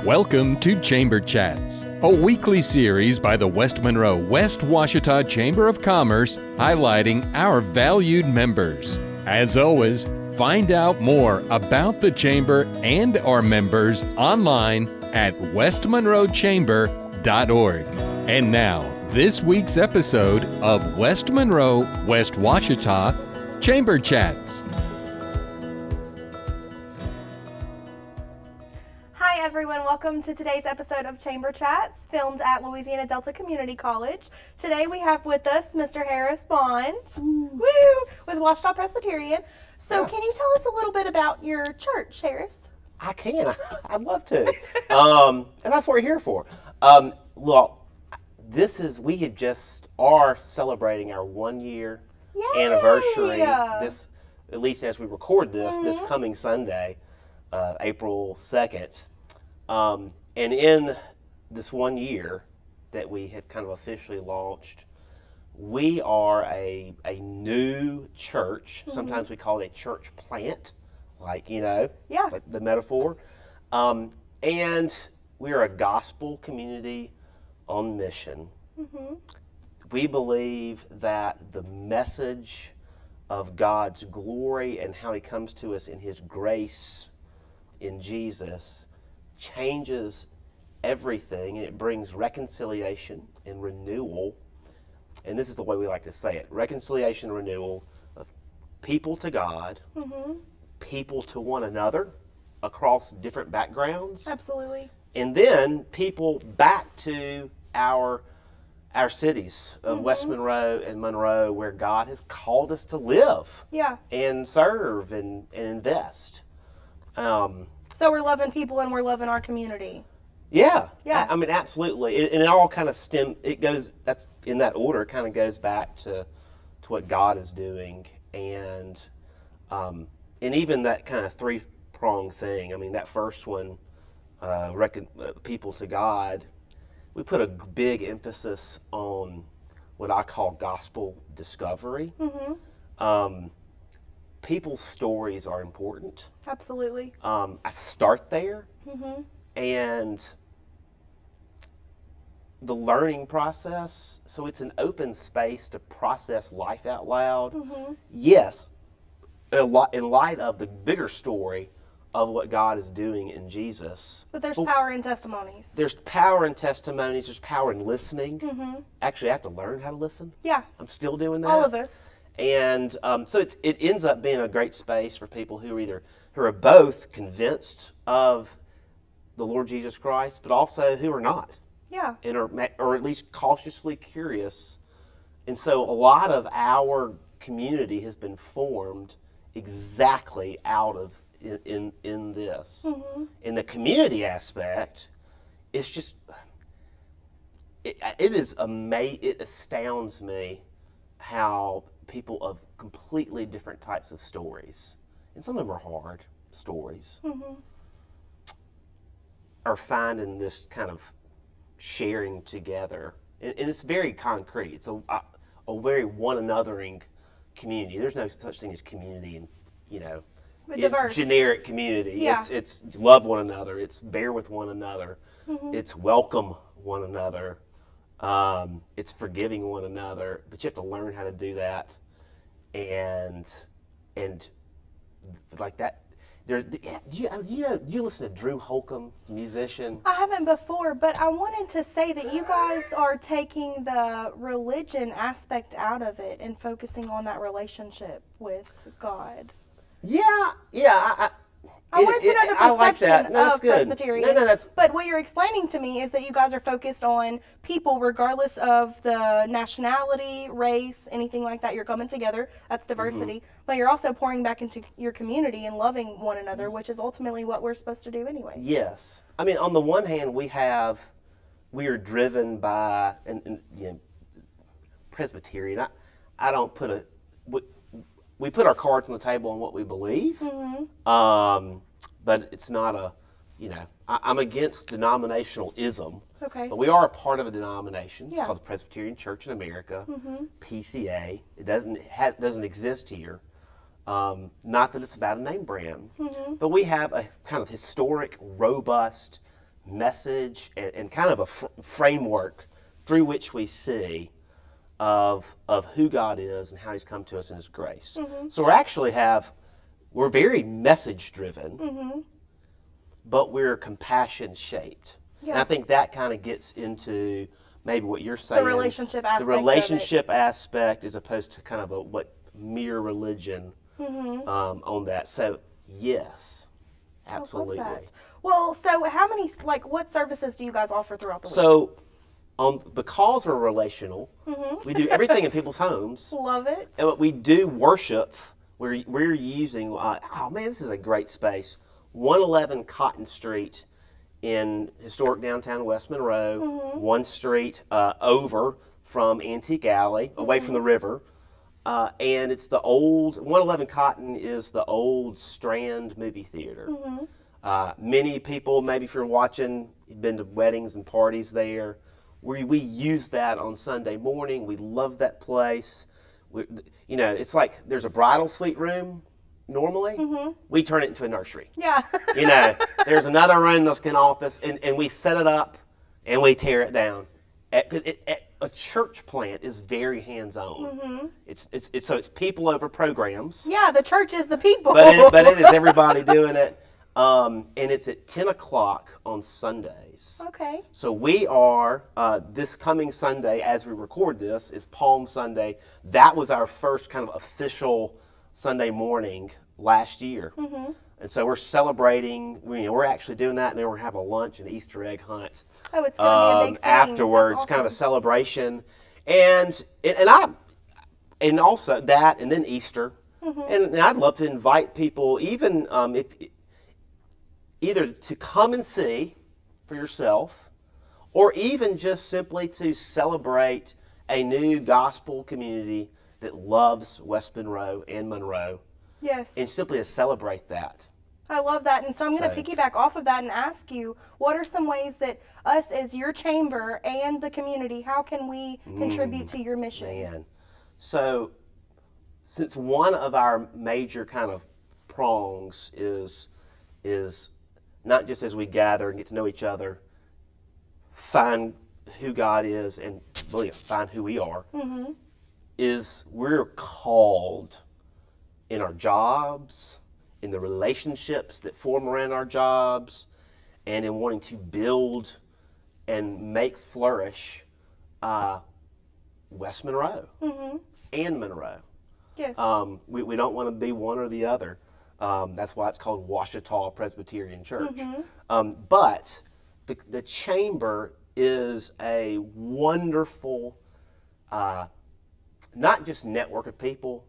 Welcome to Chamber Chats, a weekly series by the West Monroe West Ouachita Chamber of Commerce highlighting our valued members. As always, find out more about the Chamber and our members online at westmonroechamber.org. And now, this week's episode of West Monroe West Ouachita Chamber Chats. Hi everyone, welcome to today's episode of Chamber Chats, filmed at Louisiana Delta Community College. Today we have with us Mr. Harris Bond, with Ouachita Presbyterian. So can you tell us a little bit about your church, Harris? I can. I'd love to. And that's what we're here for. Look, we are celebrating our 1 year anniversary. This, at least as we record this coming Sunday, April 2nd. And in this 1 year that we have kind of officially launched, we are a new church. Sometimes we call it a church plant, like the metaphor. And we are a gospel community on mission. We believe that the message of God's glory and how He comes to us in His grace in Jesus changes everything, and it brings reconciliation and renewal. And this is the way we like to say it: reconciliation and renewal of people to God, people to one another across different backgrounds. Absolutely. And then people back to our cities of West Monroe and Monroe, where God has called us to live and serve and invest. So we're loving people and we're loving our community. Yeah. I mean, absolutely. And it all kind of that's in that order, kind of goes back to what God is doing. And even that kind of three-pronged thing. I mean, that first one, people to God, we put a big emphasis on what I call gospel discovery. People's stories are important. Absolutely. I start there, and the learning process, so it's an open space to process life out loud. Yes, in light of the bigger story of what God is doing in Jesus. But there's power in testimonies. There's power in testimonies. There's power in listening. Actually, I have to learn how to listen. Yeah. I'm still doing that. All of us. And so it ends up being a great space for people who are both convinced of the Lord Jesus Christ, but also who are not. Yeah. And or at least cautiously curious. And so a lot of our community has been formed exactly out of in this. In the community aspect, it's just it astounds me how people of completely different types of stories, and some of them are hard stories, are finding this kind of sharing together, and it's very concrete. It's a very one-anothering community. There's no such thing as community in generic community. It's love one another. It's bear with one another. It's welcome one another. It's forgiving one another, but you have to learn how to do that, and like that. You listen to Drew Holcomb, musician? I haven't before, but I wanted to say that you guys are taking the religion aspect out of it and focusing on that relationship with God. I wanted to know the perception of Presbyterian. But what you're explaining to me is that you guys are focused on people regardless of the nationality, race, anything like that. You're coming together. That's diversity. But you're also pouring back into your community and loving one another, which is ultimately what we're supposed to do anyway. Yes. I mean, on the one hand, we are driven by Presbyterian. I don't put we put our cards on the table on what we believe, but it's not I'm against denominationalism. Okay. But we are a part of a denomination. It's called the Presbyterian Church in America, PCA. It doesn't exist here. Not that it's about a name brand, but we have a kind of historic, robust message and kind of a framework through which we see of who God is and how He's come to us in His grace. So we're very message driven, but we're compassion shaped. Yeah. And I think that kind of gets into maybe what you're saying. The relationship aspect. The relationship aspect as opposed to kind of what mere religion on that. So yes, absolutely. Well, so how many, what services do you guys offer throughout the week? So because we're relational, we do everything in people's homes. Love it. And we do worship. We're using, this is a great space. 111 Cotton Street in historic downtown West Monroe, one street over from Antique Alley, away from the river. And it's the old, 111 Cotton is the old Strand movie theater. Many people, maybe if you're watching, you've been to weddings and parties there. We use that on Sunday morning. We love that place. It's like there's a bridal suite room normally. We turn it into a nursery. Yeah. There's another room that's an office, and we set it up and we tear it down. A church plant is very hands-on. It's people over programs. Yeah, the church is the people. But it is everybody doing it. And it's at 10 o'clock on Sundays. Okay. So we are, this coming Sunday, as we record this, is Palm Sunday. That was our first kind of official Sunday morning last year. And so we're celebrating, we're actually doing that, and then we're going to have a lunch and Easter egg hunt. Oh, it's going to be a big thing. Afterwards, awesome. Kind of a celebration. And also that, and then Easter. And I'd love to invite people, even either to come and see for yourself, or even just simply to celebrate a new gospel community that loves West Monroe and Monroe. Yes. And simply to celebrate that. I love that. And so I'm going to piggyback off of that and ask you, what are some ways that us as your chamber and the community, how can we contribute to your mission? Man. So since one of our major kind of prongs is not just as we gather and get to know each other, find who God is and really find who we are, is we're called in our jobs, in the relationships that form around our jobs, and in wanting to build and make flourish West Monroe and Monroe. Yes. We don't want to be one or the other. That's why it's called Ouachita Presbyterian Church. But the chamber is a wonderful, not just network of people,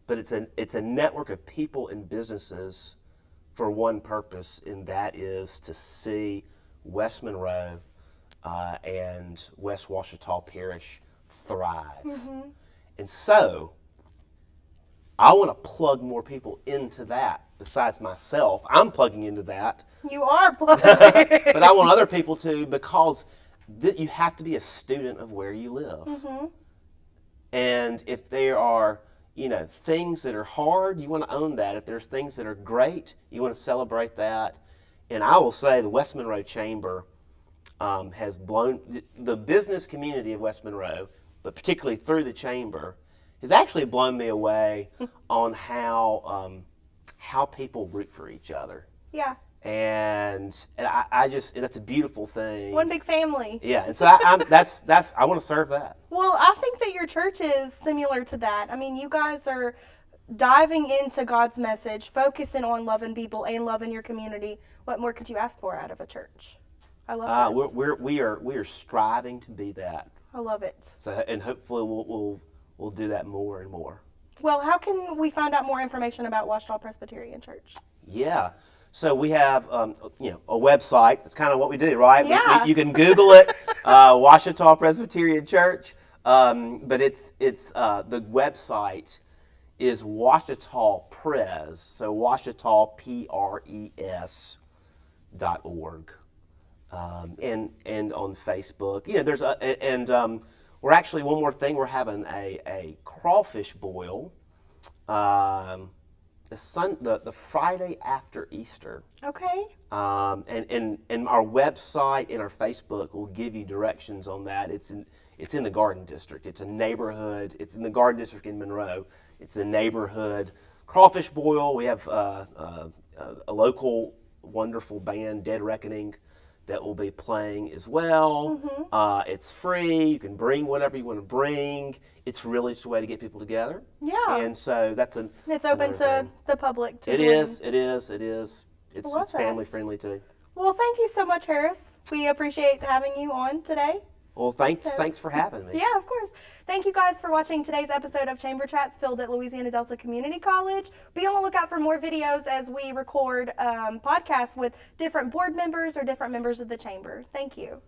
but it's a network of people and businesses for one purpose, and that is to see West Monroe and West Ouachita Parish thrive. And so I want to plug more people into that besides myself. I'm plugging into that. You are plugging. But I want other people to, because you have to be a student of where you live. And if there are things that are hard, you want to own that. If there's things that are great, you want to celebrate that. And I will say the West Monroe Chamber has blown, the business community of West Monroe, but particularly through the Chamber, has actually blown me away on how people root for each other. Yeah. And I just, that's a beautiful thing. One big family. Yeah, and so I want to serve that. Well, I think that your church is similar to that. I mean, you guys are diving into God's message, focusing on loving people and loving your community. What more could you ask for out of a church? I love that. We are striving to be that. I love it. So, and hopefully we'll do that more and more. Well, how can we find out more information about Ouachita Presbyterian Church? Yeah. So we have, a website. That's kind of what we do, right? Yeah. You can Google it, Ouachita Presbyterian Church. But it's the website is Ouachita Pres. So Ouachita PRES.org. And on Facebook, there's we're actually, one more thing, we're having a crawfish boil the Friday after Easter. Okay. And our website and our Facebook will give you directions on that. It's in the Garden District. It's a neighborhood. It's in the Garden District in Monroe. It's a neighborhood crawfish boil. We have a local wonderful band, Dead Reckoning, that will be playing as well. Mm-hmm. It's free. You can bring whatever you want to bring. It's really just a way to get people together. Yeah. And so it's open to the public too. It is. It's family friendly too. Well, thank you so much, Harris. We appreciate having you on today. Well, thanks for having me. Yeah, of course. Thank you guys for watching today's episode of Chamber Chats filmed at Louisiana Delta Community College. Be on the lookout for more videos as we record podcasts with different board members or different members of the chamber. Thank you.